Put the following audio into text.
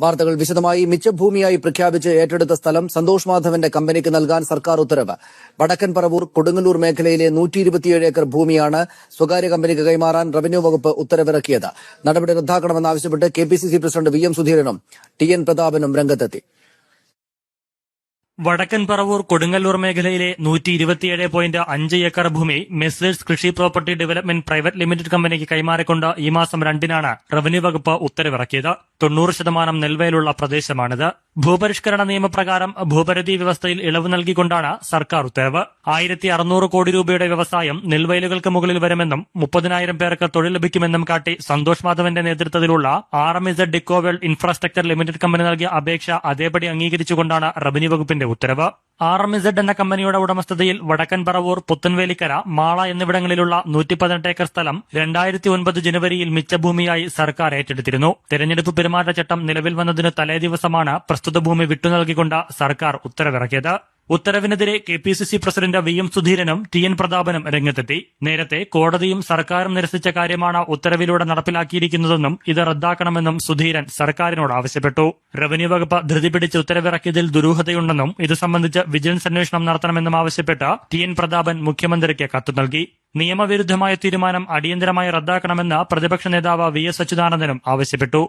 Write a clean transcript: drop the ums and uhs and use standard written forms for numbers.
വാർത്തകൾ വിശദമായി. മിച്ചഭൂമിയായി പ്രഖ്യാപിച്ച് ഏറ്റെടുത്ത സ്ഥലം സന്തോഷ് മാധവന്റെ കമ്പനിക്ക് നൽകാൻ സർക്കാർ ഉത്തരവ്. വടക്കൻ പറവൂർ കൊടുങ്ങല്ലൂർ മേഖലയിലെ 127 ഏക്കർ ഭൂമിയാണ് സ്വകാര്യ കമ്പനിക്ക് കൈമാറാൻ റവന്യൂ വകുപ്പ് ഉത്തരവിറക്കിയത്. നടപടി റദ്ദാക്കണമെന്നാവശ്യപ്പെട്ട് KPCC പ്രസിഡന്റ് VM സുധീരനും TN പ്രതാപനും രംഗത്തെത്തി. വടക്കൻ പറവൂർ കൊടുങ്ങല്ലൂർ മേഖലയിലെ 127.5 ഏക്കർ ഭൂമി മെസ്സേഴ്സ് കൃഷി പ്രോപ്പർട്ടി ഡെവലപ്മെന്റ് പ്രൈവറ്റ് ലിമിറ്റഡ് കമ്പനിക്ക് കൈമാറിക്കൊണ്ട് ഈ മാസം 2-നാണ് റവന്യൂ വകുപ്പ് ഉത്തരവിറക്കിയത്. 90% നെൽവയലുള്ള പ്രദേശമാണിത്. ഭൂപരിഷ്കരണ നിയമപ്രകാരം ഭൂപരിധി വ്യവസ്ഥയിൽ ഇളവ് നൽകിക്കൊണ്ടാണ് സർക്കാർ ഉത്തരവ്. 1600 കോടി രൂപയുടെ വ്യവസായം നെൽവയലുകൾക്ക് മുകളിൽ വരുമെന്നും 30,000 പേർക്ക് തൊഴിൽ ലഭിക്കുമെന്നും കാട്ടി സന്തോഷ് മാധവന്റെ നേതൃത്വത്തിലുള്ള RMZ ഡിക്കോവെൽ ഇൻഫ്രാസ്ട്രക്ചർ ലിമിറ്റഡ് കമ്പനി നൽകിയ അപേക്ഷ അതേപടി അംഗീകരിച്ചുകൊണ്ടാണ് റവന്യൂ വകുപ്പിന്റെ ഉത്തരവ്. RMZ എന്ന കമ്പനിയുടെ ഉടമസ്ഥതയിൽ വടക്കൻ പറവൂർ, പുത്തൻവേലിക്കര, മാള എന്നിവിടങ്ങളിലുള്ള 118 ഏക്കർ സ്ഥലം 2009 ജനുവരിയിൽ മിച്ചഭൂമിയായി സർക്കാർ ഏറ്റെടുത്തിരുന്നു. തെരഞ്ഞെടുപ്പ് പെരുമാറ്റച്ചട്ടം നിലവിൽ വന്നതിന് തലേദിവസമാണ് പ്രസ്തുത ഭൂമി വിട്ടുനൽകിക്കൊണ്ട് സർക്കാർ ഉത്തരവിറക്കിയത്. ഉത്തരവിനെതിരെ KPCC പ്രസിഡന്റ് VM സുധീരനും TN പ്രതാപനും രംഗത്തെത്തി. നേരത്തെ കോടതിയും സർക്കാരും നിരസിച്ച കാര്യമാണ് ഉത്തരവിലൂടെ നടപ്പിലാക്കിയിരിക്കുന്നതെന്നും ഇത് റദ്ദാക്കണമെന്നും സുധീരൻ സർക്കാരിനോട് ആവശ്യപ്പെട്ടു. റവന്യൂ വകുപ്പ് ധൃതി പിടിച്ച് ഉത്തരവിറക്കിയതിൽ ദുരൂഹതയുണ്ടെന്നും ഇത് സംബന്ധിച്ച് വിജിലൻസ് അന്വേഷണം നടത്തണമെന്നും ആവശ്യപ്പെട്ട് TN പ്രതാപൻ മുഖ്യമന്ത്രിക്ക് കത്ത് നൽകി. നിയമവിരുദ്ധമായ തീരുമാനം അടിയന്തരമായി റദ്ദാക്കണമെന്ന് പ്രതിപക്ഷ നേതാവ് VS അച്യുതാനന്ദനും ആവശ്യപ്പെട്ടു.